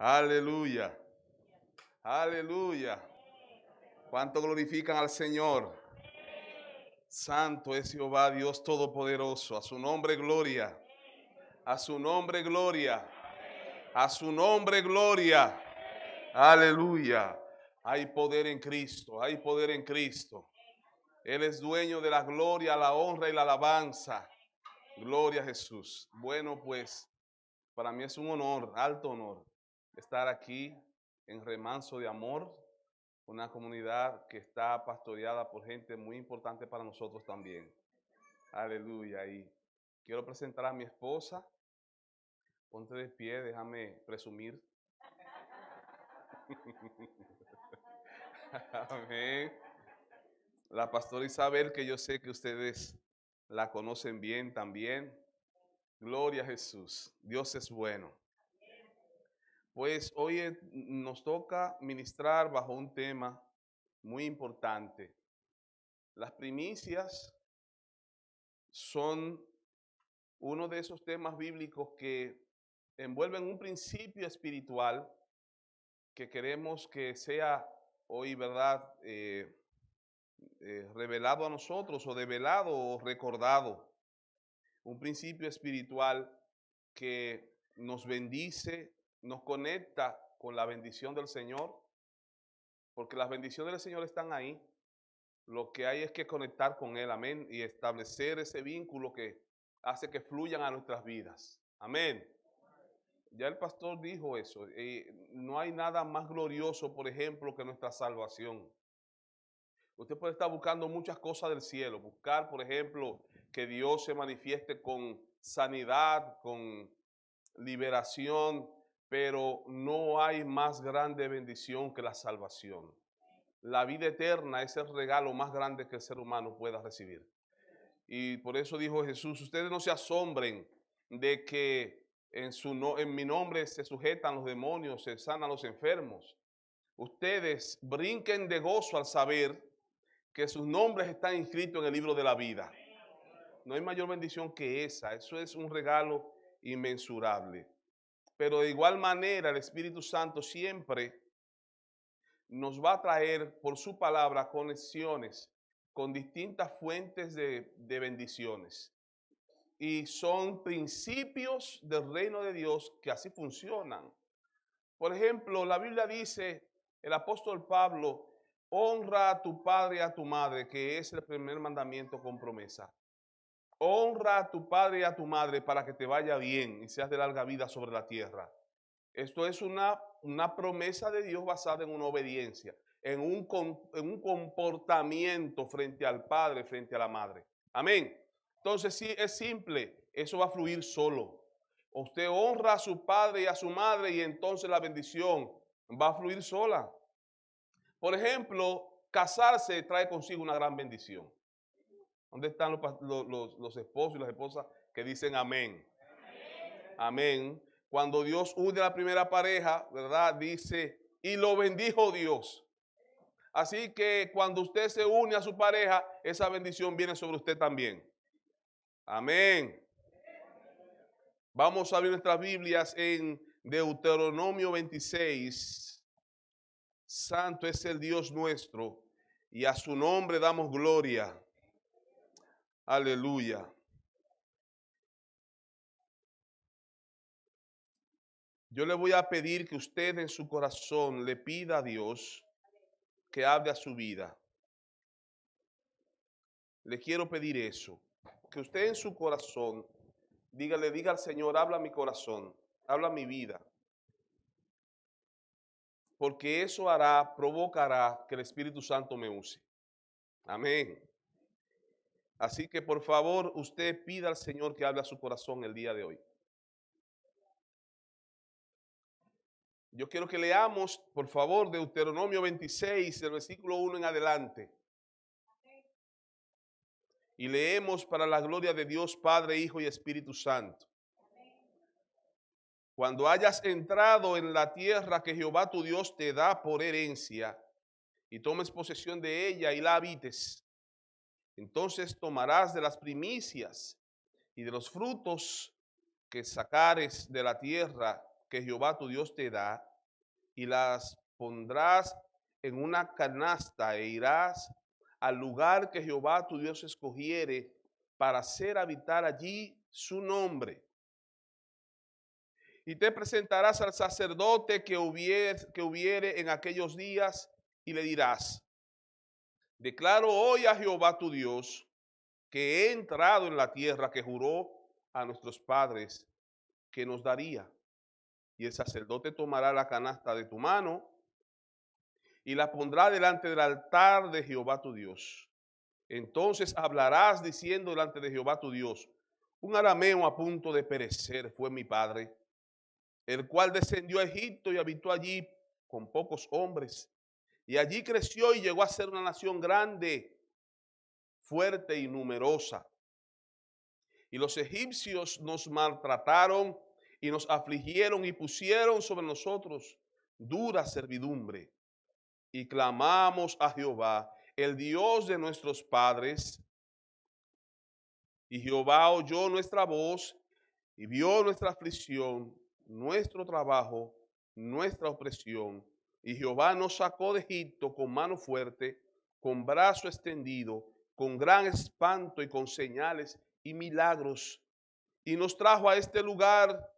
Aleluya. Aleluya. ¿Cuánto glorifican al Señor? Santo es Jehová, Dios Todopoderoso. A su nombre gloria. A su nombre gloria. A su nombre gloria. Aleluya. Hay poder en Cristo. Hay poder en Cristo. Él es dueño de la gloria, la honra y la alabanza. Gloria a Jesús. Bueno, pues, para mí es un honor, alto honor, estar aquí en Remanso de Amor, una comunidad que está pastoreada por gente muy importante para nosotros también. Aleluya. Y quiero presentar a mi esposa. Ponte de pie, déjame presumir. Amén. La pastora Isabel, que yo sé que ustedes la conocen bien también. Gloria a Jesús. Dios es bueno. Pues hoy nos toca ministrar bajo un tema muy importante. Las primicias son uno de esos temas bíblicos que envuelven un principio espiritual que queremos que sea hoy, ¿verdad?, revelado a nosotros o develado o recordado. Un principio espiritual que nos bendice, nos conecta con la bendición del Señor, porque las bendiciones del Señor están ahí. Lo que hay es que conectar con Él, amén, y establecer ese vínculo que hace que fluyan a nuestras vidas. Amén. Ya el pastor dijo eso. No hay nada más glorioso, por ejemplo, que nuestra salvación. Usted puede estar buscando muchas cosas del cielo. Buscar, por ejemplo, que Dios se manifieste con sanidad, con liberación, pero no hay más grande bendición que la salvación. La vida eterna es el regalo más grande que el ser humano pueda recibir. Y por eso dijo Jesús, ustedes no se asombren de que en mi nombre se sujetan los demonios, se sanan los enfermos. Ustedes brinquen de gozo al saber que sus nombres están inscritos en el libro de la vida. No hay mayor bendición que esa. Eso es un regalo inmensurable. Pero de igual manera el Espíritu Santo siempre nos va a traer por su palabra conexiones con distintas fuentes de bendiciones. Y son principios del reino de Dios que así funcionan. Por ejemplo, la Biblia dice, el apóstol Pablo, honra a tu padre y a tu madre, que es el primer mandamiento con promesa. Honra a tu padre y a tu madre para que te vaya bien y seas de larga vida sobre la tierra. Esto es una promesa de Dios basada en una obediencia, en un comportamiento frente al padre, frente a la madre. Amén. Entonces, sí, es simple, eso va a fluir solo. Usted honra a su padre y a su madre y entonces la bendición va a fluir sola. Por ejemplo, casarse trae consigo una gran bendición. ¿Dónde están los esposos y las esposas que dicen amén? Amén. Cuando Dios une a la primera pareja, ¿verdad? Dice, y lo bendijo Dios. Así que cuando usted se une a su pareja, esa bendición viene sobre usted también. Amén. Vamos a abrir nuestras Biblias en Deuteronomio 26. Santo es el Dios nuestro y a su nombre damos gloria. Aleluya. Yo le voy a pedir que usted en su corazón le pida a Dios que hable a su vida. Le quiero pedir eso. Que usted en su corazón le diga al Señor, habla mi corazón, habla mi vida. Porque eso provocará que el Espíritu Santo me use. Amén. Así que por favor usted pida al Señor que hable a su corazón el día de hoy. Yo quiero que leamos, por favor, Deuteronomio 26, el versículo 1 en adelante. Y leemos para la gloria de Dios, Padre, Hijo y Espíritu Santo. Cuando hayas entrado en la tierra que Jehová tu Dios te da por herencia, y tomes posesión de ella y la habites, entonces tomarás de las primicias y de los frutos que sacares de la tierra que Jehová tu Dios te da, y las pondrás en una canasta e irás al lugar que Jehová tu Dios escogiere para hacer habitar allí su nombre. Y te presentarás al sacerdote que hubiere en aquellos días y le dirás: declaro hoy a Jehová tu Dios que he entrado en la tierra que juró a nuestros padres que nos daría. Y el sacerdote tomará la canasta de tu mano y la pondrá delante del altar de Jehová tu Dios. Entonces hablarás diciendo delante de Jehová tu Dios: un arameo a punto de perecer fue mi padre, el cual descendió a Egipto y habitó allí con pocos hombres. Y allí creció y llegó a ser una nación grande, fuerte y numerosa. Y los egipcios nos maltrataron y nos afligieron y pusieron sobre nosotros dura servidumbre. Y clamamos a Jehová, el Dios de nuestros padres. Y Jehová oyó nuestra voz y vio nuestra aflicción, nuestro trabajo, nuestra opresión. Y Jehová nos sacó de Egipto con mano fuerte, con brazo extendido, con gran espanto y con señales y milagros. Y nos trajo a este lugar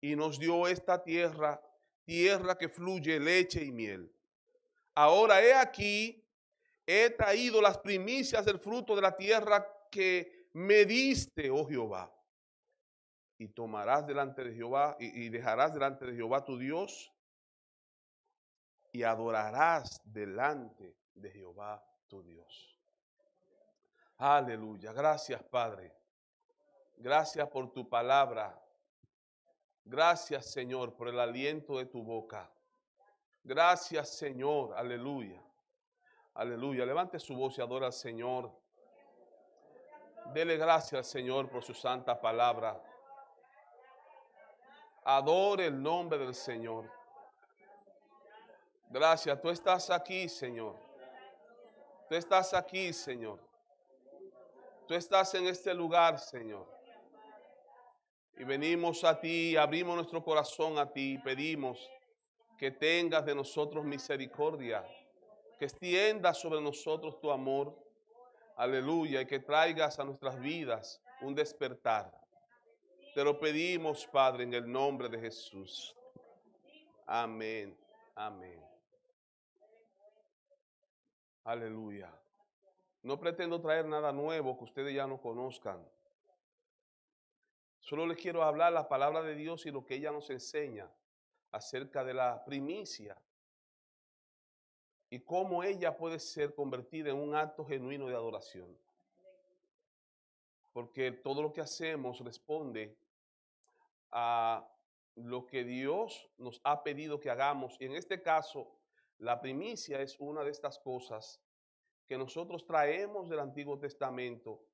y nos dio esta tierra, tierra que fluye leche y miel. Ahora he aquí, he traído las primicias del fruto de la tierra que me diste, oh Jehová. Y tomarás delante de Jehová y dejarás delante de Jehová tu Dios y adorarás delante de Jehová tu Dios. Aleluya. Gracias, Padre. Gracias por tu palabra. Gracias, Señor, por el aliento de tu boca. Gracias, Señor. Aleluya. Aleluya. Levante su voz y adora al Señor. Dele gracias al Señor por su santa palabra. Adore el nombre del Señor. Gracias. Tú estás aquí, Señor. Tú estás aquí, Señor. Tú estás en este lugar, Señor. Y venimos a ti, abrimos nuestro corazón a ti, pedimos que tengas de nosotros misericordia, que extiendas sobre nosotros tu amor, aleluya, y que traigas a nuestras vidas un despertar. Te lo pedimos, Padre, en el nombre de Jesús. Amén, amén. Aleluya. No pretendo traer nada nuevo que ustedes ya no conozcan. Solo les quiero hablar la palabra de Dios y lo que ella nos enseña acerca de la primicia y cómo ella puede ser convertida en un acto genuino de adoración. Porque todo lo que hacemos responde a lo que Dios nos ha pedido que hagamos. Y en este caso, la primicia es una de estas cosas que nosotros traemos del Antiguo Testamento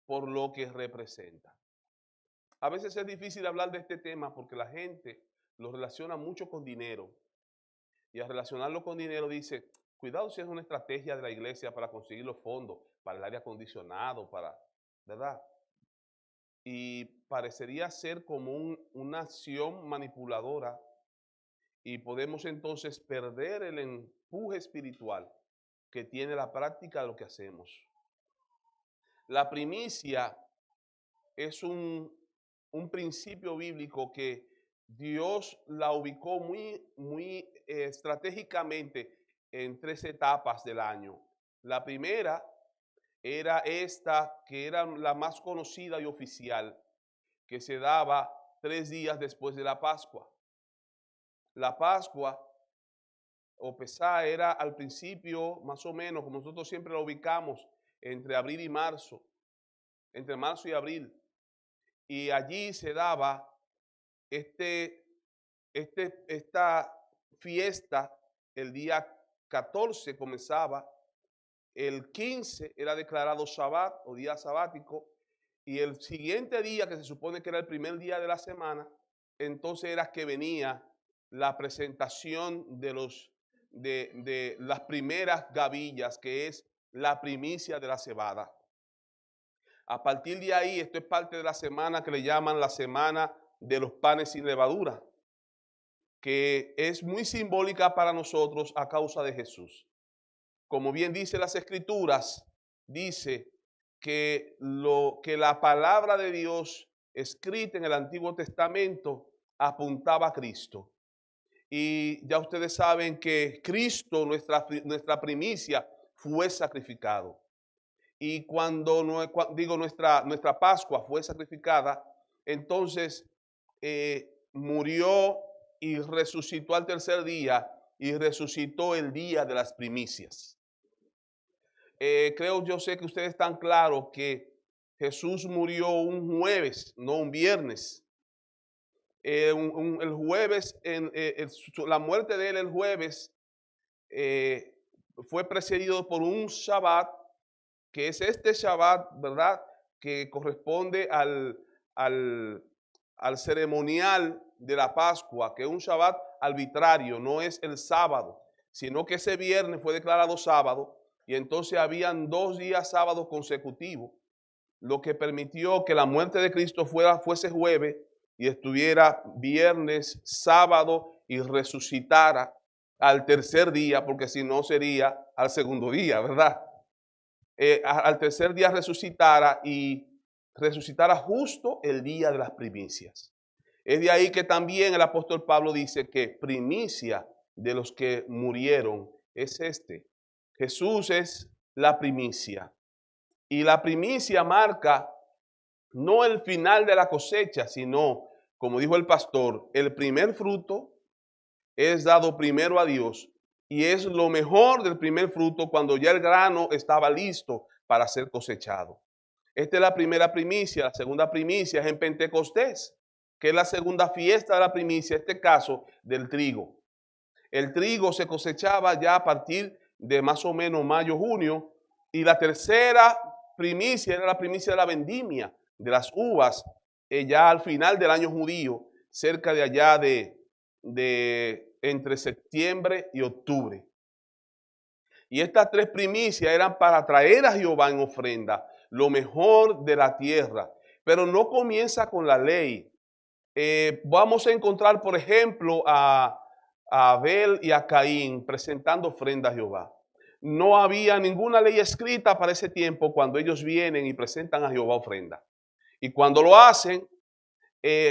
por lo que representa. A veces es difícil hablar de este tema porque la gente lo relaciona mucho con dinero. Y al relacionarlo con dinero dice, cuidado si es una estrategia de la iglesia para conseguir los fondos, para el aire acondicionado, ¿verdad? Y parecería ser como una acción manipuladora y podemos entonces perder el empuje espiritual que tiene la práctica de lo que hacemos. La primicia es un principio bíblico que Dios la ubicó muy estratégicamente en 3 etapas del año. La primera era esta, que era la más conocida y oficial, que se daba 3 días después de la Pascua. La Pascua o Pesá era al principio, más o menos, como nosotros siempre lo ubicamos, entre abril y marzo, entre marzo y abril. Y allí se daba esta fiesta. El día 14 comenzaba, el 15 era declarado sabbat o día sabático, y el siguiente día, que se supone que era el primer día de la semana, entonces era que venía la presentación de las primeras gavillas, que es la primicia de la cebada. A partir de ahí, esto es parte de la semana que le llaman la semana de los panes sin levadura. que es muy simbólica para nosotros a causa de Jesús. Como bien dice las Escrituras, dice que la palabra de Dios escrita en el Antiguo Testamento apuntaba a Cristo. Y ya ustedes saben que Cristo, nuestra primicia, fue sacrificado. Y cuando nuestra Pascua fue sacrificada, entonces murió y resucitó al tercer día y resucitó el día de las primicias. Yo sé que ustedes están claros que Jesús murió un jueves, no un viernes. El jueves, la muerte de él el jueves fue precedido por un Shabbat, que es este Shabbat, ¿verdad? Que corresponde al ceremonial de la Pascua, que es un Shabbat arbitrario, no es el sábado, sino que ese viernes fue declarado sábado y entonces habían 2 días sábados consecutivos, lo que permitió que la muerte de Cristo fuese jueves y estuviera viernes, sábado y resucitara al tercer día, porque si no sería al segundo día, ¿verdad? Al tercer día resucitara y resucitara justo el día de las primicias. Es de ahí que también el apóstol Pablo dice que primicia de los que murieron es este. Jesús es la primicia. Y la primicia marca no el final de la cosecha, sino, como dijo el pastor, el primer fruto es dado primero a Dios. Y es lo mejor del primer fruto cuando ya el grano estaba listo para ser cosechado. Esta es la primera primicia. La segunda primicia es en Pentecostés, que es la segunda fiesta de la primicia, en este caso del trigo. El trigo se cosechaba ya a partir de más o menos mayo, junio, y la tercera primicia era la primicia de la vendimia, de las uvas, ya al final del año judío, cerca de allá de entre septiembre y octubre. Y estas 3 primicias eran para traer a Jehová en ofrenda lo mejor de la tierra. Pero no comienza con la ley. Vamos a encontrar, por ejemplo, a Abel y a Caín presentando ofrenda a Jehová. No había ninguna ley escrita para ese tiempo cuando ellos vienen y presentan a Jehová ofrenda. Y cuando lo hacen,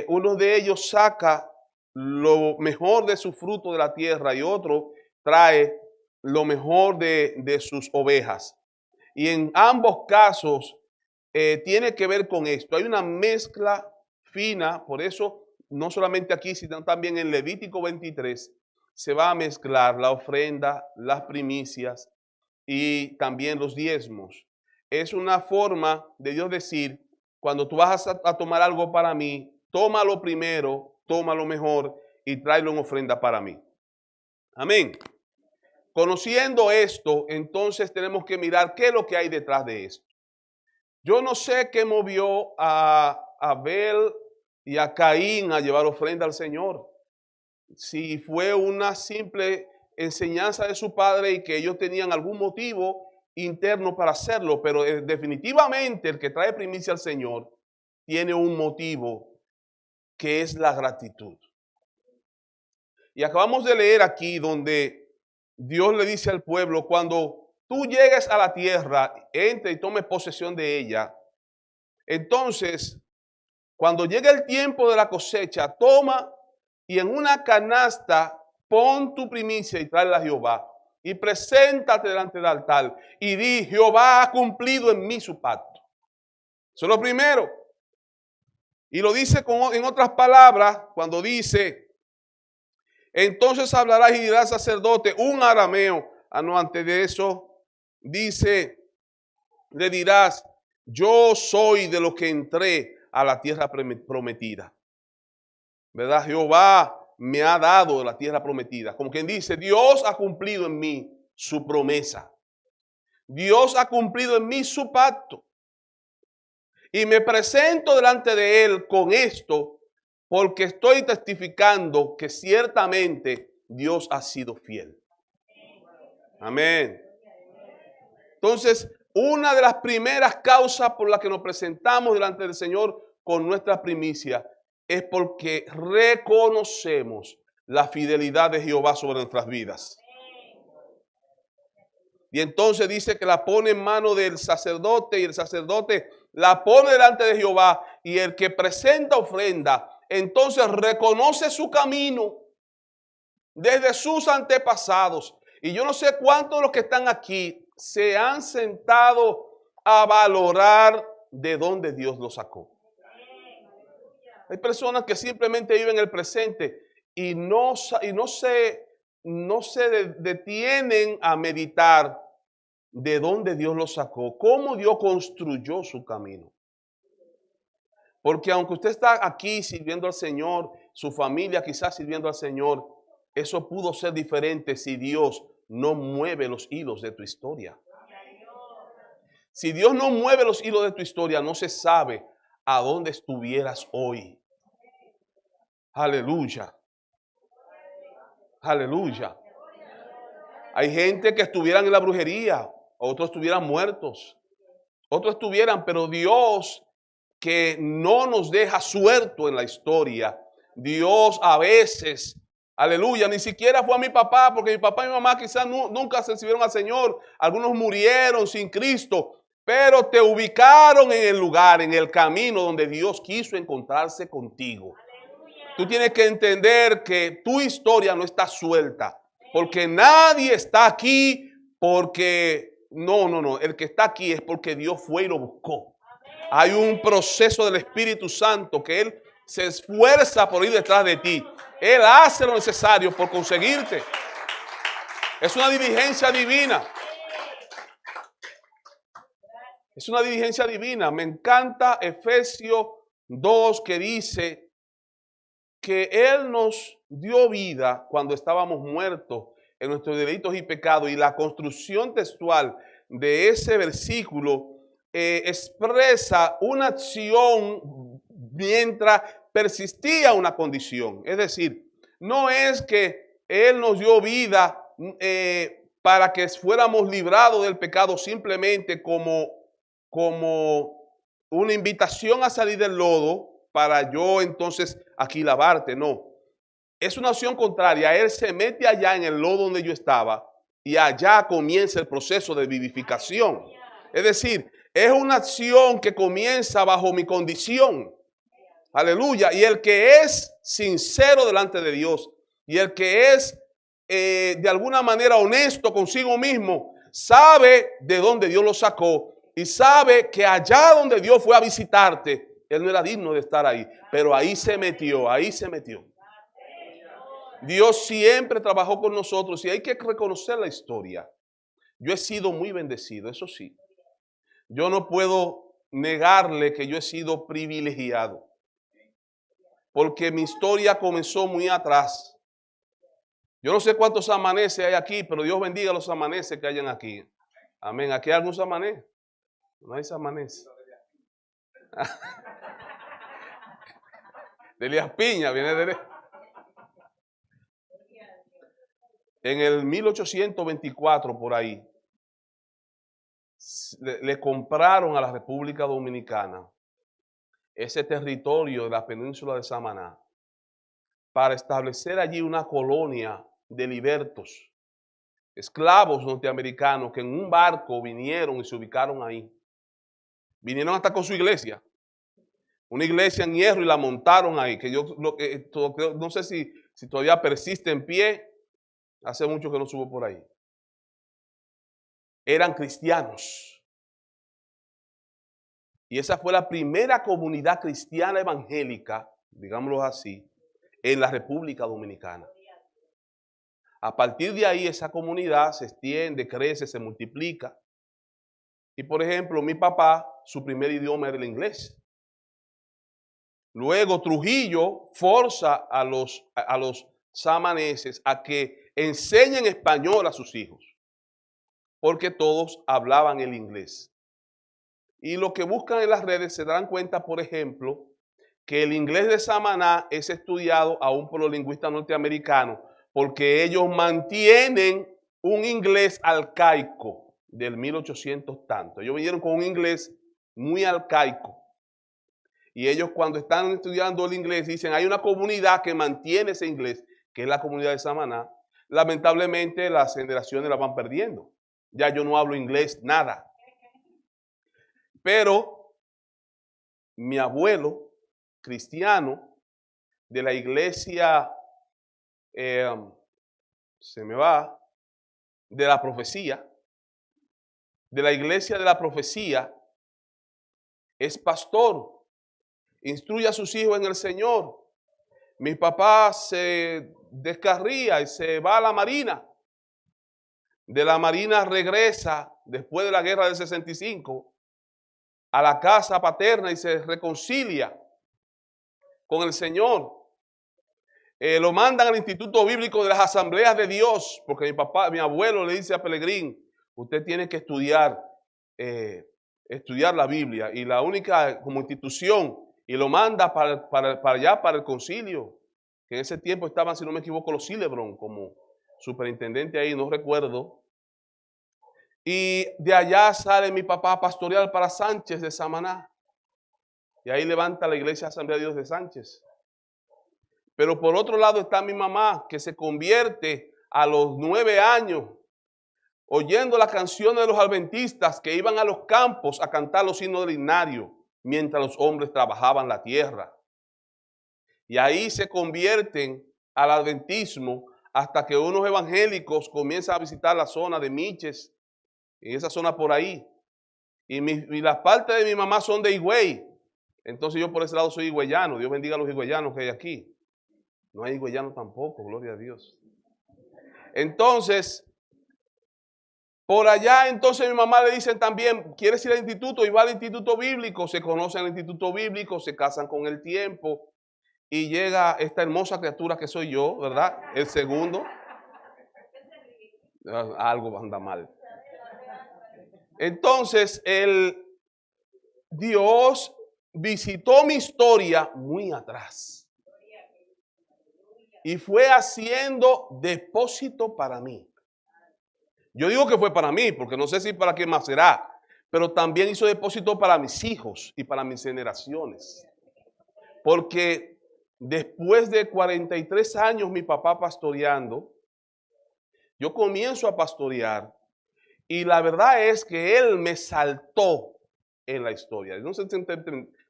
uno de ellos saca lo mejor de su fruto de la tierra y otro trae lo mejor de sus ovejas. Y en ambos casos tiene que ver con esto. Hay una mezcla fina, por eso no solamente aquí, sino también en Levítico 23 se va a mezclar la ofrenda, las primicias y también los diezmos. Es una forma de Dios decir, cuando tú vas a tomar algo para mí, tómalo primero, tómalo mejor y tráelo en ofrenda para mí. Amén. Conociendo esto, entonces tenemos que mirar qué es lo que hay detrás de esto. Yo no sé qué movió a Abel y a Caín a llevar ofrenda al Señor. Si fue una simple enseñanza de su padre y que ellos tenían algún motivo interno para hacerlo, pero definitivamente el que trae primicia al Señor tiene un motivo que es la gratitud. Y acabamos de leer aquí donde Dios le dice al pueblo, cuando tú llegues a la tierra, entre y tome posesión de ella, entonces, cuando llegue el tiempo de la cosecha, toma y en una canasta pon tu primicia y tráela a Jehová. Y preséntate delante del altar y di, Jehová ha cumplido en mí su pacto. Eso es lo primero. Y lo dice en otras palabras, cuando dice, entonces hablarás y dirás sacerdote, un arameo. No, antes de eso, dice, le dirás, yo soy de los que entré a la tierra prometida. ¿Verdad? Jehová me ha dado la tierra prometida. Como quien dice, Dios ha cumplido en mí su promesa. Dios ha cumplido en mí su pacto. Y me presento delante de Él con esto porque estoy testificando que ciertamente Dios ha sido fiel. Amén. Entonces, una de las primeras causas por las que nos presentamos delante del Señor con nuestra primicia es porque reconocemos la fidelidad de Jehová sobre nuestras vidas. Y entonces dice que la pone en mano del sacerdote y el sacerdote la pone delante de Jehová, y el que presenta ofrenda entonces reconoce su camino desde sus antepasados. Y yo no sé cuántos de los que están aquí se han sentado a valorar de dónde Dios los sacó. Hay personas que simplemente viven el presente y no se detienen a meditar de dónde Dios los sacó, cómo Dios construyó su camino. Porque aunque usted está aquí sirviendo al Señor, su familia quizás sirviendo al Señor, eso pudo ser diferente si Dios no mueve los hilos de tu historia. Si Dios no mueve los hilos de tu historia, no se sabe a dónde estuvieras hoy. Aleluya. Aleluya. Hay gente que estuvieran en la brujería, otros estuvieran muertos, otros estuvieran, pero Dios, que no nos deja suelto en la historia. Dios a veces, aleluya, ni siquiera fue a mi papá, porque mi papá y mi mamá quizás nunca se recibieron al Señor. Algunos murieron sin Cristo, pero te ubicaron en el lugar, en el camino donde Dios quiso encontrarse contigo. Tú tienes que entender que tu historia no está suelta, porque nadie está aquí porque, no, el que está aquí es porque Dios fue y lo buscó. Hay un proceso del Espíritu Santo que Él se esfuerza por ir detrás de ti. Él hace lo necesario por conseguirte. Es una diligencia divina. Es una diligencia divina. Me encanta Efesios 2 que dice que Él nos dio vida cuando estábamos muertos en nuestros delitos y pecados. Y la construcción textual de ese versículo expresa una acción mientras persistía una condición. Es decir, no es que Él nos dio vida para que fuéramos librados del pecado simplemente como una invitación a salir del lodo para yo entonces aquí lavarte. No, es una acción contraria. Él se mete allá en el lodo donde yo estaba y allá comienza el proceso de vivificación. Es decir, es una acción que comienza bajo mi condición. Aleluya. Y el que es sincero delante de Dios y el que es de alguna manera honesto consigo mismo, sabe de dónde Dios lo sacó y sabe que allá donde Dios fue a visitarte, Él no era digno de estar ahí, pero ahí se metió, ahí se metió. Dios siempre trabajó con nosotros y hay que reconocer la historia. Yo he sido muy bendecido, eso sí. Yo no puedo negarle que yo he sido privilegiado, porque mi historia comenzó muy atrás. Yo no sé cuántos amaneces hay aquí, pero Dios bendiga los amaneces que hayan aquí. Amén. ¿Aquí hay algunos amaneces? No hay amaneces. De Elías Piña, viene de... En el 1824, por ahí, le compraron a la República Dominicana ese territorio de la península de Samaná para establecer allí una colonia de libertos, esclavos norteamericanos que en un barco vinieron y se ubicaron ahí. Vinieron hasta con su iglesia, una iglesia en hierro, y la montaron ahí, que yo no sé si todavía persiste en pie. Hace mucho que no subo por ahí. Eran cristianos. Y esa fue la primera comunidad cristiana evangélica, digámoslo así, en la República Dominicana. A partir de ahí esa comunidad se extiende, crece, se multiplica. Y por ejemplo, mi papá, su primer idioma era el inglés. Luego Trujillo forza a los samaneses a que enseñen español a sus hijos, porque todos hablaban el inglés. Y lo que buscan en las redes se darán cuenta, por ejemplo, que el inglés de Samaná es estudiado aún por los lingüistas norteamericanos, porque ellos mantienen un inglés arcaico del 1800 tanto. Ellos vinieron con un inglés muy arcaico. Y ellos cuando están estudiando el inglés dicen, hay una comunidad que mantiene ese inglés, que es la comunidad de Samaná, lamentablemente las generaciones la van perdiendo. Ya yo no hablo inglés, nada. Pero mi abuelo, cristiano, de la iglesia, se me va, de la profecía, de la iglesia de la profecía, es pastor, instruye a sus hijos en el Señor. Mi papá se descarría y se va a la marina. De la marina regresa después de la guerra del 65 a la casa paterna y se reconcilia con el Señor. Lo mandan al Instituto Bíblico de las Asambleas de Dios, porque mi abuelo le dice a Pelegrín, usted tiene que estudiar la Biblia, y la única como institución, y lo manda para allá, para el concilio, que en ese tiempo estaban, si no me equivoco, los Silebron como superintendente ahí, no recuerdo. Y de allá sale mi papá a pastorear para Sánchez de Samaná, y ahí levanta la iglesia Asamblea de Dios de Sánchez. Pero por otro lado está mi mamá, que se convierte a los 9 años, oyendo las canciones de los adventistas que iban a los campos a cantar los himnos del himnario, mientras los hombres trabajaban la tierra. Y ahí se convierten al adventismo hasta que unos evangélicos comienzan a visitar la zona de Miches, en esa zona por ahí. Y las partes de mi mamá son de Higüey. Entonces yo por ese lado soy higüeyano. Dios bendiga a los higüeyanos que hay aquí. No hay higüeyanos tampoco, gloria a Dios. Entonces, por allá, entonces mi mamá le dicen también, ¿quieres ir al instituto? Y va al instituto bíblico, se conocen al instituto bíblico, se casan con el tiempo y llega esta hermosa criatura que soy yo, ¿verdad? El segundo. Algo anda mal. Entonces, Dios visitó mi historia muy atrás y fue haciendo depósito para mí. Yo digo que fue para mí, porque no sé si para quién más será, pero también hizo depósito para mis hijos y para mis generaciones. Porque después de 43 años mi papá pastoreando, yo comienzo a pastorear y la verdad es que él me saltó en la historia. No sé si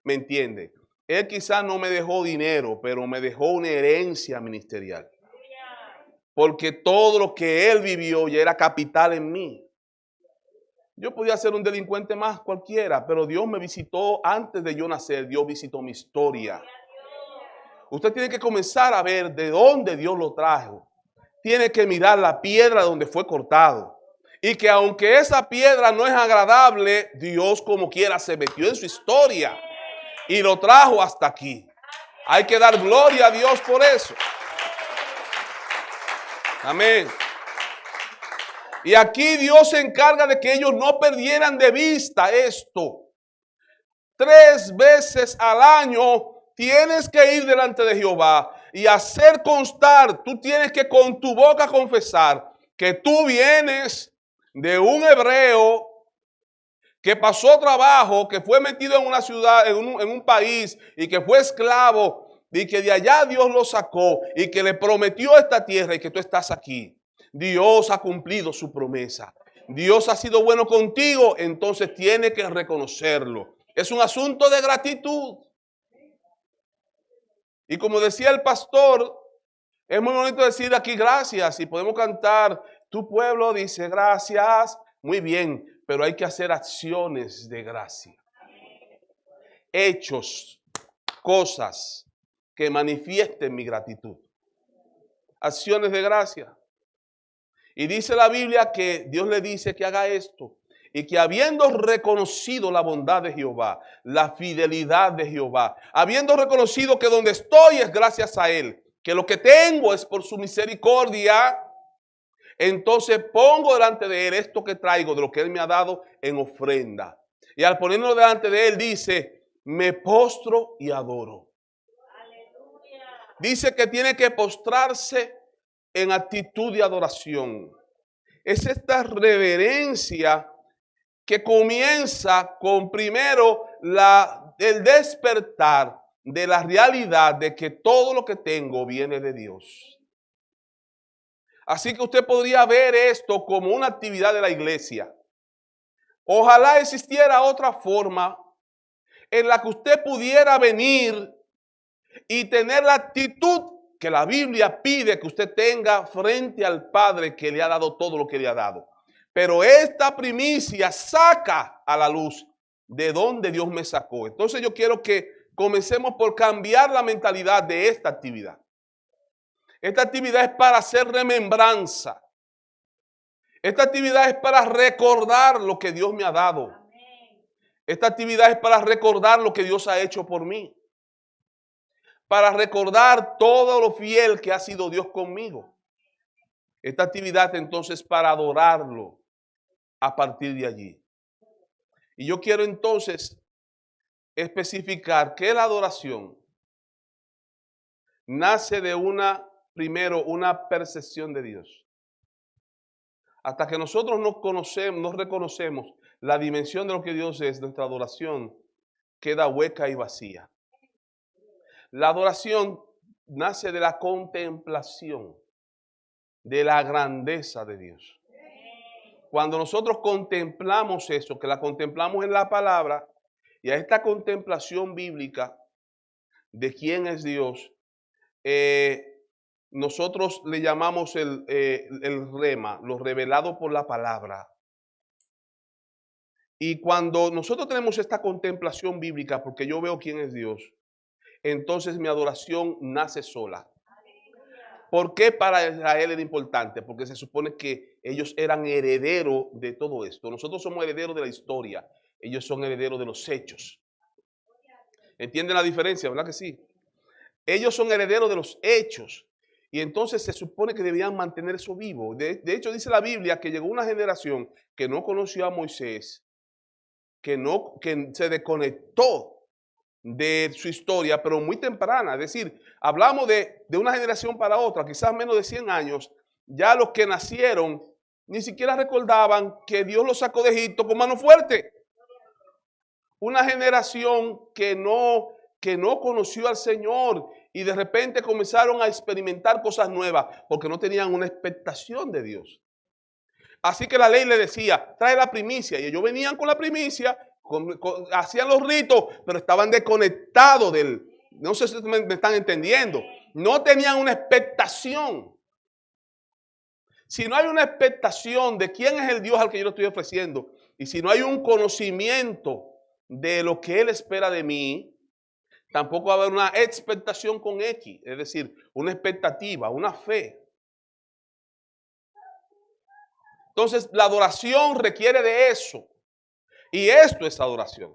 me entiende. Él quizás no me dejó dinero, pero me dejó una herencia ministerial. Porque todo lo que él vivió ya era capital en mí. Yo podía ser un delincuente más cualquiera, pero Dios me visitó antes de yo nacer. Dios visitó mi historia. Usted tiene que comenzar a ver de dónde Dios lo trajo. Tiene que mirar la piedra donde fue cortado. Y que aunque esa piedra no es agradable, Dios como quiera se metió en su historia y lo trajo hasta aquí. Hay que dar gloria a Dios por eso. Amén. Y aquí Dios se encarga de que ellos no perdieran de vista esto. 3 veces al año tienes que ir delante de Jehová y hacer constar, tú tienes que con tu boca confesar que tú vienes de un hebreo que pasó trabajo, que fue metido en una ciudad, en un país y que fue esclavo y que de allá Dios lo sacó y que le prometió esta tierra y que tú estás aquí. Dios ha cumplido su promesa. Dios ha sido bueno contigo, entonces tienes que reconocerlo. Es un asunto de gratitud. Y como decía el pastor, es muy bonito decir aquí gracias y podemos cantar, tu pueblo dice gracias, muy bien, pero hay que hacer acciones de gracia. Hechos, cosas que manifiesten mi gratitud. Acciones de gracia. Y dice la Biblia que Dios le dice que haga esto. Y que habiendo reconocido la bondad de Jehová, la fidelidad de Jehová, habiendo reconocido que donde estoy es gracias a Él, que lo que tengo es por su misericordia, entonces pongo delante de Él esto que traigo, de lo que Él me ha dado en ofrenda. Y al ponerlo delante de Él dice, me postro y adoro. Aleluya. Dice que tiene que postrarse en actitud de adoración. Es esta reverencia que comienza con primero el despertar de la realidad de que todo lo que tengo viene de Dios. Así que usted podría ver esto como una actividad de la iglesia. Ojalá existiera otra forma en la que usted pudiera venir y tener la actitud que la Biblia pide que usted tenga frente al Padre que le ha dado todo lo que le ha dado. Pero esta primicia saca a la luz de donde Dios me sacó. Entonces yo quiero que comencemos por cambiar la mentalidad de esta actividad. Esta actividad es para hacer remembranza. Esta actividad es para recordar lo que Dios me ha dado. Esta actividad es para recordar lo que Dios ha hecho por mí. Para recordar todo lo fiel que ha sido Dios conmigo. Esta actividad entonces para adorarlo a partir de allí. Y yo quiero entonces especificar que la adoración nace de primero una percepción de Dios. Hasta que nosotros nos conocemos, nos reconocemos la dimensión de lo que Dios es, nuestra adoración queda hueca y vacía. La adoración nace de la contemplación de la grandeza de Dios. Cuando nosotros contemplamos eso, que la contemplamos en la palabra, y a esta contemplación bíblica de quién es Dios, nosotros le llamamos el rema, lo revelado por la palabra. Y cuando nosotros tenemos esta contemplación bíblica, porque yo veo quién es Dios, entonces mi adoración nace sola. ¿Por qué para Israel era importante? Porque se supone que ellos eran herederos de todo esto. Nosotros somos herederos de la historia. Ellos son herederos de los hechos. ¿Entienden la diferencia? ¿Verdad que sí? Ellos son herederos de los hechos. Y entonces se supone que debían mantener eso vivo. De hecho, dice la Biblia que llegó una generación que no conoció a Moisés, que se desconectó de su historia, pero muy temprana. Es decir, hablamos de una generación para otra, quizás menos de 100 años, ya los que nacieron ni siquiera recordaban que Dios los sacó de Egipto con mano fuerte. Una generación que no conoció al Señor y de repente comenzaron a experimentar cosas nuevas porque no tenían una expectación de Dios. Así que la ley le decía, trae la primicia, y ellos venían con la primicia, hacían los ritos, pero estaban desconectados no sé si me están entendiendo, no tenían una expectación. Si no hay una expectación de quién es el Dios al que yo le estoy ofreciendo, y si no hay un conocimiento de lo que Él espera de mí, tampoco va a haber una expectación con X, es decir, una expectativa, una fe. Entonces, la adoración requiere de eso. Y esto es adoración.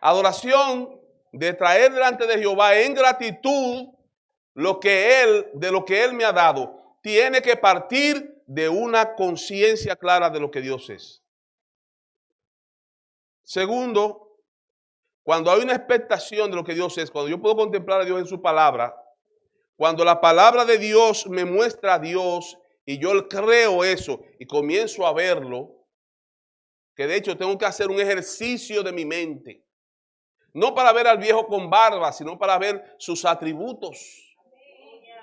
Adoración de traer delante de Jehová en gratitud de lo que Él me ha dado. Tiene que partir de una conciencia clara de lo que Dios es. Segundo, cuando hay una expectación de lo que Dios es, cuando yo puedo contemplar a Dios en su palabra, cuando la palabra de Dios me muestra a Dios y yo creo eso y comienzo a verlo, que de hecho tengo que hacer un ejercicio de mi mente. No para ver al viejo con barba, sino para ver sus atributos.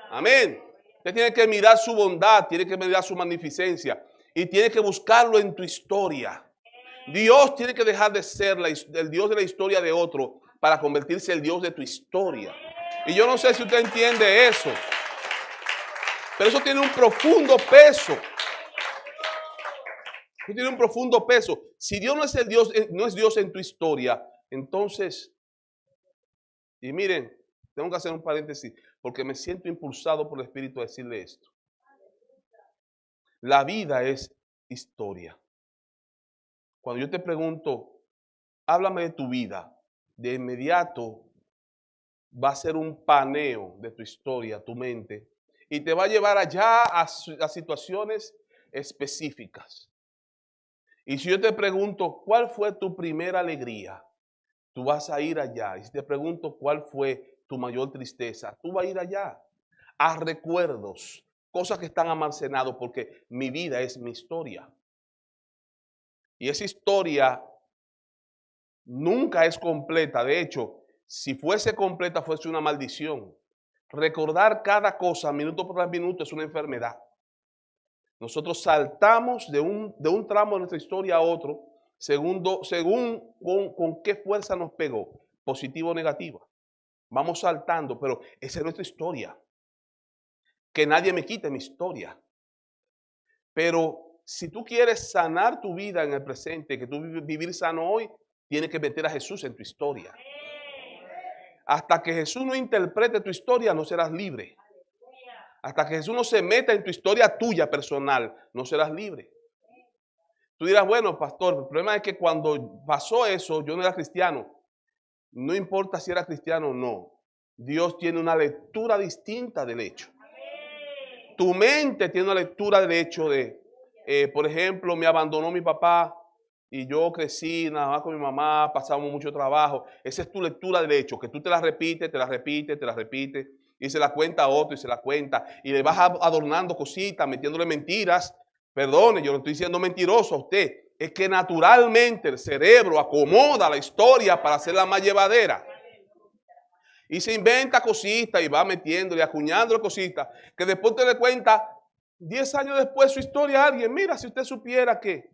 Amén. Usted tiene que mirar su bondad, tiene que mirar su magnificencia y tiene que buscarlo en tu historia. Dios tiene que dejar de ser el Dios de la historia de otro para convertirse en el Dios de tu historia. Y yo no sé si usted entiende eso, pero eso tiene un profundo peso. Tiene un profundo peso. Si Dios no es no es Dios en tu historia, entonces, y miren, tengo que hacer un paréntesis porque me siento impulsado por el Espíritu a decirle esto. La vida es historia. Cuando yo te pregunto, háblame de tu vida, de inmediato va a ser un paneo de tu historia, tu mente, y te va a llevar allá a situaciones específicas. Y si yo te pregunto, ¿cuál fue tu primera alegría? Tú vas a ir allá. Y si te pregunto, ¿cuál fue tu mayor tristeza? Tú vas a ir allá. A recuerdos, cosas que están almacenadas, porque mi vida es mi historia. Y esa historia nunca es completa. De hecho, si fuese completa, fuese una maldición. Recordar cada cosa, minuto por minuto, es una enfermedad. Nosotros saltamos de un tramo de nuestra historia a otro, según con qué fuerza nos pegó, positiva o negativa. Vamos saltando, pero esa es nuestra historia. Que nadie me quite mi historia. Pero si tú quieres sanar tu vida en el presente, que tú vivir sano hoy, tienes que meter a Jesús en tu historia. Hasta que Jesús no interprete tu historia, no serás libre. Hasta que Jesús no se meta en tu historia tuya personal, no serás libre. Tú dirás, bueno, pastor, el problema es que cuando pasó eso, yo no era cristiano. No importa si era cristiano o no. Dios tiene una lectura distinta del hecho. Tu mente tiene una lectura del hecho de, por ejemplo, me abandonó mi papá y yo crecí nada más con mi mamá, pasamos mucho trabajo. Esa es tu lectura del hecho, que tú te la repites, te la repites, te la repites, y se la cuenta a otro y se la cuenta, y le vas adornando cositas, metiéndole mentiras. Perdone, yo no estoy siendo mentiroso a usted. Es que naturalmente el cerebro acomoda la historia para hacerla más llevadera. Y se inventa cositas y va metiéndole, acuñándole cositas, que después te le cuenta 10 años después su historia a alguien. Mira, si usted supiera que.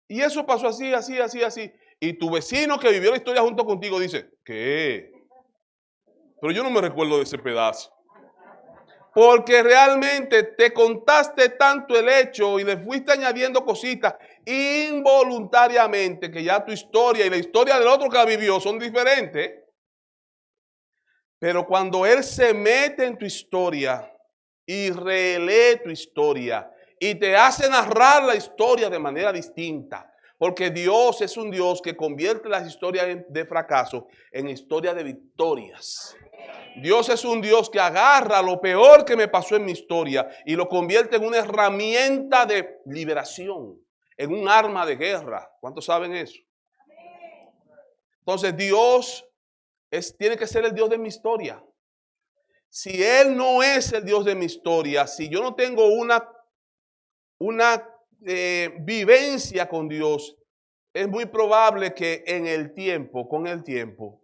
Y eso pasó así, así, así, así. Y tu vecino que vivió la historia junto contigo dice, ¿qué? Pero yo no me recuerdo de ese pedazo. Porque realmente te contaste tanto el hecho y le fuiste añadiendo cositas involuntariamente que ya tu historia y la historia del otro que la vivió son diferentes. Pero cuando Él se mete en tu historia y relee tu historia y te hace narrar la historia de manera distinta, porque Dios es un Dios que convierte las historias de fracaso en historias de victorias. Dios es un Dios que agarra lo peor que me pasó en mi historia y lo convierte en una herramienta de liberación, en un arma de guerra. ¿Cuántos saben eso? Entonces Dios tiene que ser el Dios de mi historia. Si Él no es el Dios de mi historia, si yo no tengo una vivencia con Dios, es muy probable que con el tiempo,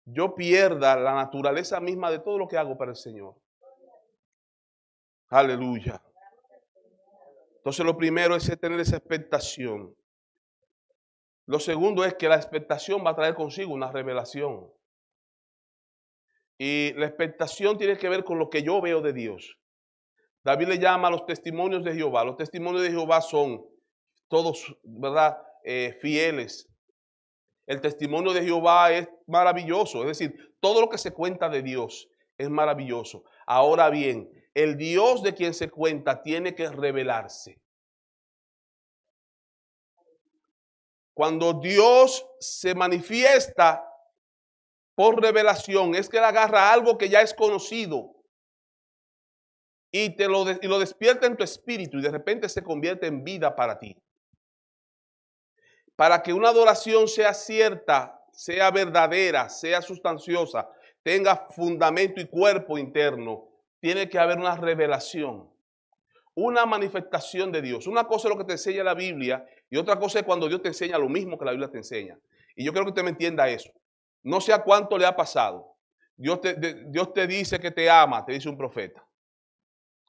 yo pierda la naturaleza misma de todo lo que hago para el Señor. Aleluya. Entonces lo primero es tener esa expectación. Lo segundo es que la expectación va a traer consigo una revelación. Y la expectación tiene que ver con lo que yo veo de Dios. David le llama a los testimonios de Jehová. Los testimonios de Jehová son todos, ¿verdad? Fieles. El testimonio de Jehová es maravilloso. Es decir, todo lo que se cuenta de Dios es maravilloso. Ahora bien, el Dios de quien se cuenta tiene que revelarse. Cuando Dios se manifiesta por revelación, es que Él agarra algo que ya es conocido y lo despierta en tu espíritu y de repente se convierte en vida para ti. Para que una adoración sea cierta, sea verdadera, sea sustanciosa, tenga fundamento y cuerpo interno, tiene que haber una revelación, una manifestación de Dios. Una cosa es lo que te enseña la Biblia y otra cosa es cuando Dios te enseña lo mismo que la Biblia te enseña. Y yo quiero que usted me entienda eso. No sé a cuánto le ha pasado. Dios te dice que te ama, te dice un profeta.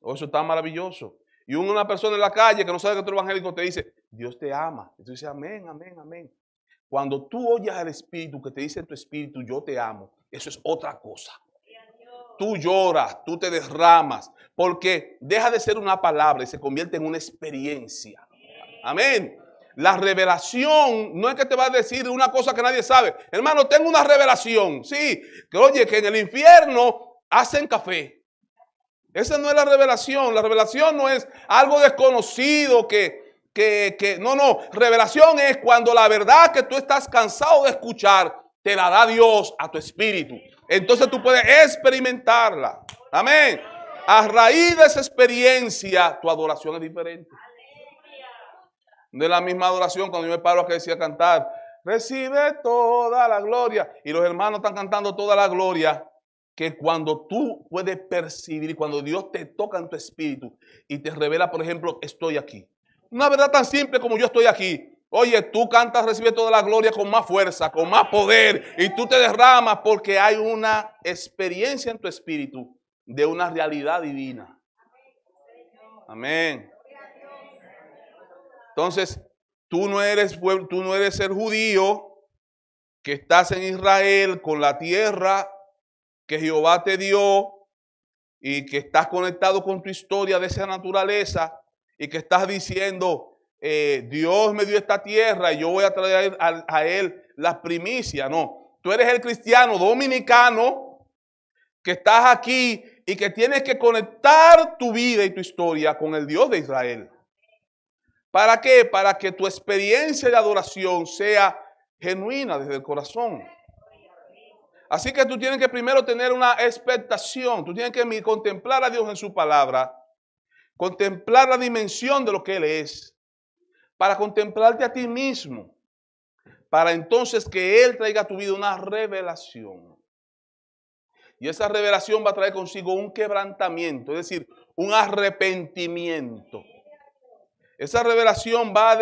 Oh, eso está maravilloso. Y una persona en la calle que no sabe que tú eres evangélico te dice, Dios te ama. Y tú dices, amén, amén, amén. Cuando tú oyes al Espíritu que te dice en tu espíritu, yo te amo, eso es otra cosa. Tú lloras, tú te derramas, porque deja de ser una palabra y se convierte en una experiencia. Amén. La revelación no es que te va a decir una cosa que nadie sabe. Hermano, tengo una revelación. Sí, que oye, que en el infierno hacen café. Esa no es la revelación. La revelación no es algo desconocido no. Revelación es cuando la verdad que tú estás cansado de escuchar te la da Dios a tu espíritu. Entonces tú puedes experimentarla. Amén. A raíz de esa experiencia, tu adoración es diferente. No es la misma adoración cuando yo me paro a que decía cantar, recibe toda la gloria. Y los hermanos están cantando toda la gloria. Que cuando tú puedes percibir y cuando Dios te toca en tu espíritu y te revela, por ejemplo, estoy aquí. Una verdad tan simple como yo estoy aquí. Oye, tú cantas, recibe toda la gloria con más fuerza, con más poder y tú te derramas porque hay una experiencia en tu espíritu de una realidad divina. Amén. Entonces, tú no eres el judío que estás en Israel con la tierra que Jehová te dio y que estás conectado con tu historia de esa naturaleza y que estás diciendo, Dios me dio esta tierra y yo voy a traer a él las primicias. No, tú eres el cristiano dominicano que estás aquí y que tienes que conectar tu vida y tu historia con el Dios de Israel. ¿Para qué? Para que tu experiencia de adoración sea genuina desde el corazón. Así que tú tienes que primero tener una expectación. Tú tienes que contemplar a Dios en su palabra. Contemplar la dimensión de lo que Él es. Para contemplarte a ti mismo. Para entonces que Él traiga a tu vida una revelación. Y esa revelación va a traer consigo un quebrantamiento. Es decir, un arrepentimiento. Esa revelación va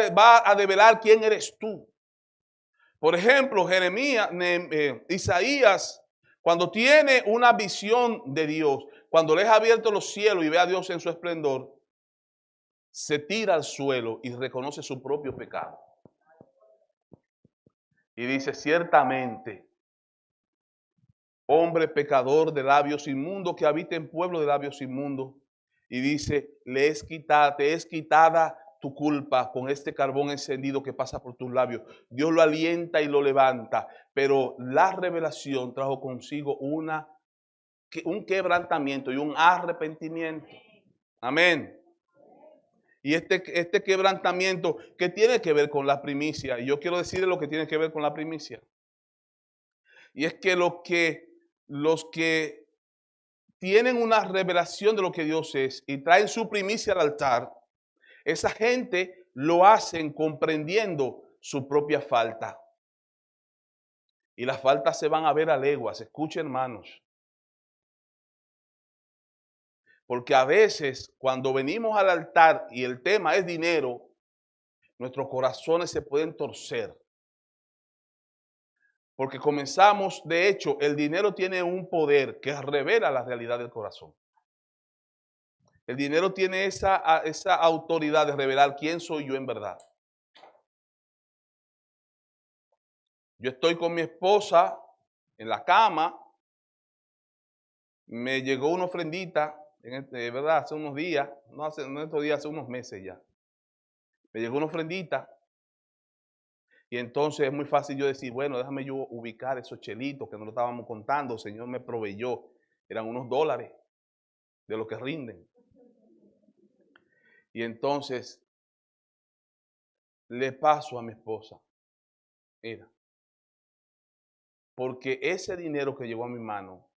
a develar quién eres tú. Por ejemplo, Isaías, cuando tiene una visión de Dios, cuando le es abierto los cielos y ve a Dios en su esplendor, se tira al suelo y reconoce su propio pecado. Y dice, ciertamente, hombre pecador de labios inmundos que habita en pueblo de labios inmundos. Y dice, te es quitada tu culpa con este carbón encendido que pasa por tus labios. Dios lo alienta y lo levanta, pero la revelación trajo consigo un quebrantamiento y un arrepentimiento. Amén. Y este quebrantamiento que tiene que ver con la primicia, y yo quiero decirle lo que tiene que ver con la primicia. Y es que los que tienen una revelación de lo que Dios es y traen su primicia al altar, esa gente lo hacen comprendiendo su propia falta. Y las faltas se van a ver a leguas. Escuchen, hermanos. Porque a veces cuando venimos al altar y el tema es dinero, nuestros corazones se pueden torcer. Porque comenzamos, de hecho, el dinero tiene un poder que revela la realidad del corazón. El dinero tiene esa autoridad de revelar quién soy yo en verdad. Yo estoy con mi esposa en la cama, me llegó una ofrendita, ¿verdad? Hace unos días, no estos días, hace unos meses ya. Me llegó una ofrendita y entonces es muy fácil yo decir, bueno, déjame yo ubicar esos chelitos que no lo estábamos contando, el Señor me proveyó, eran unos dólares de lo que rinden. Y entonces le paso a mi esposa, mira, porque ese dinero que llegó a mi mano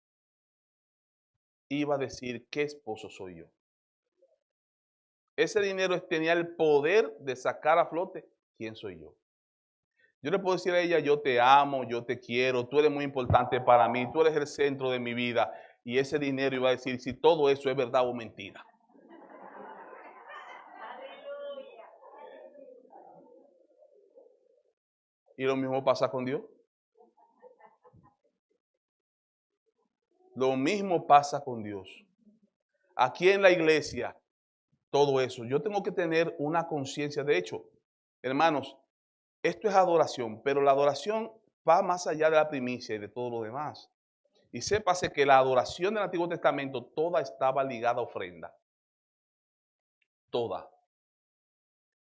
iba a decir qué esposo soy yo. Ese dinero tenía el poder de sacar a flote quién soy yo. Yo le puedo decir a ella, yo te amo, yo te quiero, tú eres muy importante para mí, tú eres el centro de mi vida. Y ese dinero iba a decir si todo eso es verdad o mentira. Y lo mismo pasa con Dios. Lo mismo pasa con Dios. Aquí en la iglesia, todo eso. Yo tengo que tener una conciencia. De hecho, hermanos, esto es adoración, pero la adoración va más allá de la primicia y de todo lo demás. Y sépase que la adoración del Antiguo Testamento toda estaba ligada a ofrenda. Toda.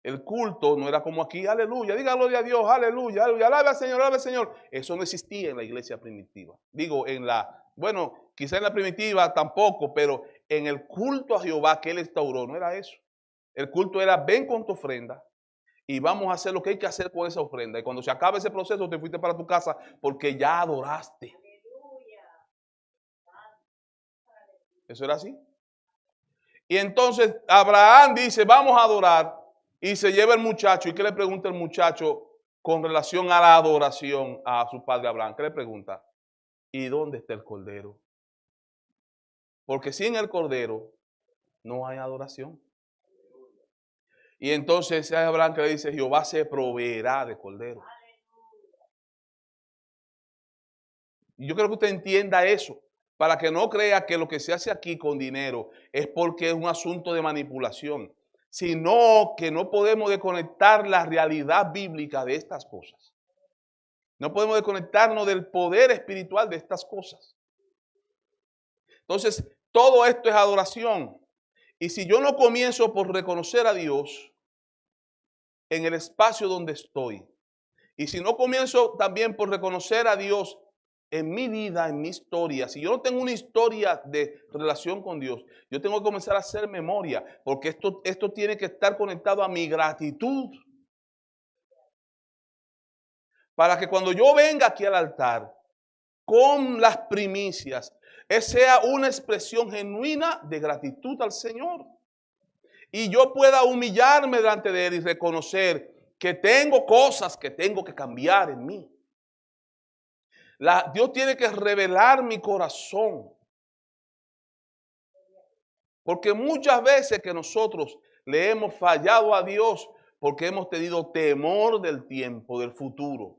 El culto no era como aquí, aleluya, diga gloria a Dios, aleluya, aleluya, alabe al Señor, alabe al Señor. Eso no existía en la iglesia primitiva. Digo, bueno, quizá en la primitiva tampoco, pero en el culto a Jehová que Él instauró, no era eso. El culto era, ven con tu ofrenda y vamos a hacer lo que hay que hacer con esa ofrenda. Y cuando se acabe ese proceso, te fuiste para tu casa porque ya adoraste. Eso era así. Y entonces Abraham dice, vamos a adorar. Y se lleva el muchacho. ¿Y qué le pregunta el muchacho con relación a la adoración a su padre Abraham? ¿Qué le pregunta? ¿Y dónde está el cordero? Porque sin el cordero no hay adoración. Y entonces es Abraham que le dice, Jehová se proveerá de cordero. Y yo creo que usted entienda eso. para que no crea que lo que se hace aquí con dinero es porque es un asunto de manipulación, sino que no podemos desconectar la realidad bíblica de estas cosas. No podemos desconectarnos del poder espiritual de estas cosas. Entonces, todo esto es adoración. Y si yo no comienzo por reconocer a Dios en el espacio donde estoy, y si no comienzo también por reconocer a Dios en mi vida, en mi historia, si yo no tengo una historia de relación con Dios, yo tengo que comenzar a hacer memoria, porque esto tiene que estar conectado a mi gratitud. Para que cuando yo venga aquí al altar con las primicias, sea una expresión genuina de gratitud al Señor. Y yo pueda humillarme delante de Él y reconocer que tengo cosas que tengo que cambiar en mí. Dios tiene que revelar mi corazón. Porque muchas veces que nosotros le hemos fallado a Dios porque hemos tenido temor del tiempo, del futuro.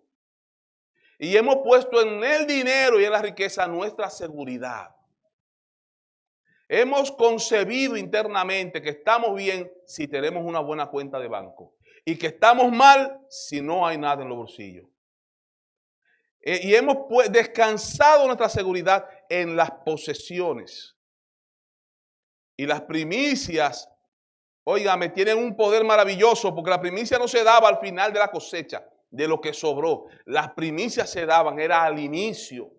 Y hemos puesto en el dinero y en la riqueza nuestra seguridad. Hemos concebido internamente que estamos bien si tenemos una buena cuenta de banco y que estamos mal si no hay nada en los bolsillos. Y hemos descansado nuestra seguridad en las posesiones. Y las primicias, óigame, tienen un poder maravilloso porque la primicia no se daba al final de la cosecha, de lo que sobró. Las primicias se daban, era al inicio.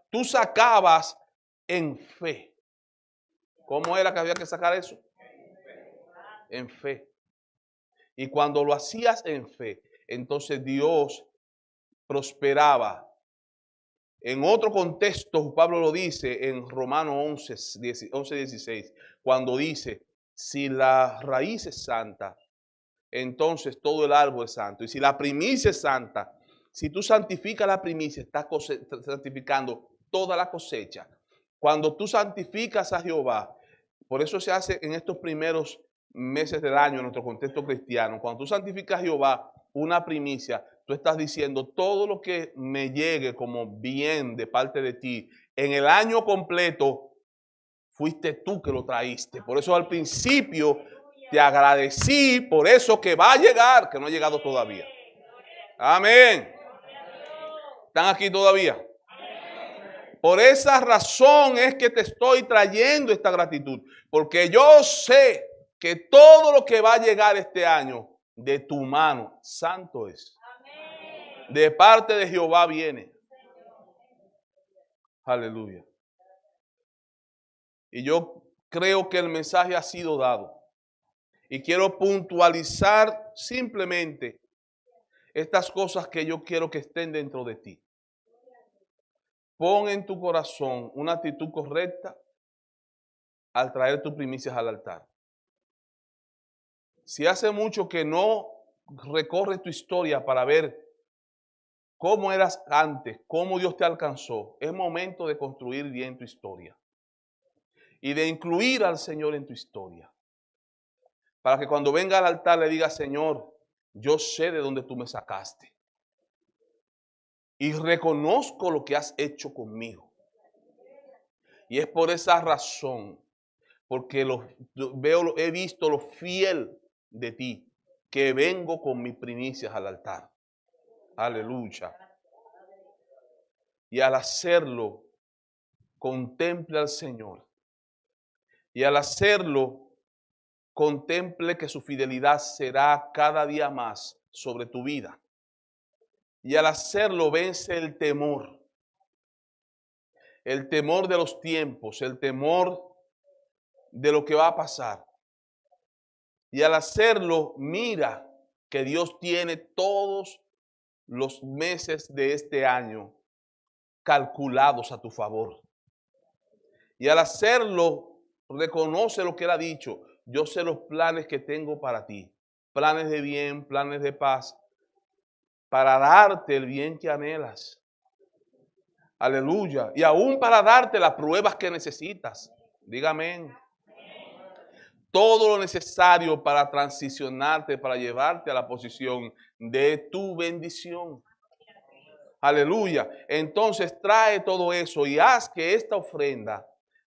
Tú sacabas en fe. ¿Cómo era que había que sacar eso? En fe. Y cuando lo hacías en fe, entonces Dios prosperaba. En otro contexto, Pablo lo dice en Romanos 11:16, cuando dice, si la raíz es santa, entonces todo el árbol es santo. Y si la primicia es santa, si tú santificas la primicia, estás santificando toda la cosecha. Cuando tú santificas a Jehová, por eso se hace en estos primeros meses del año en nuestro contexto cristiano. Cuando tú santificas a Jehová una primicia, tú estás diciendo todo lo que me llegue como bien de parte de ti en el año completo, fuiste tú que lo traíste. Por eso al principio te agradecí por eso que va a llegar, que no ha llegado todavía. Amén. ¿Están aquí todavía? Por esa razón es que te estoy trayendo esta gratitud. Porque yo sé que todo lo que va a llegar este año de tu mano, santo es. De parte de Jehová viene. Aleluya. Y yo creo que el mensaje ha sido dado. Y quiero puntualizar simplemente estas cosas que yo quiero que estén dentro de ti. Pon en tu corazón una actitud correcta al traer tus primicias al altar. Si hace mucho que no recorres tu historia para ver cómo eras antes, cómo Dios te alcanzó, es momento de construir bien tu historia y de incluir al Señor en tu historia. Para que cuando venga al altar le diga, Señor, yo sé de dónde tú me sacaste. Y reconozco lo que has hecho conmigo. Y es por esa razón, porque he visto lo fiel de ti, que vengo con mis primicias al altar. Aleluya. Y al hacerlo, contemple al Señor. Y al hacerlo, contemple que su fidelidad será cada día más sobre tu vida. Y al hacerlo, vence el temor. El temor de los tiempos, el temor de lo que va a pasar. Y al hacerlo, mira que Dios tiene todos los meses de este año calculados a tu favor. Y al hacerlo, reconoce lo que Él ha dicho. Yo sé los planes que tengo para ti. Planes de bien, planes de paz, para darte el bien que anhelas. Aleluya. Y aún para darte las pruebas que necesitas. Dígame. Todo lo necesario para transicionarte, para llevarte a la posición de tu bendición. Aleluya. Entonces trae todo eso y haz que esta ofrenda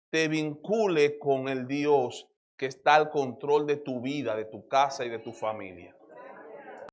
te vincule con el Dios que está al control de tu vida, de tu casa y de tu familia.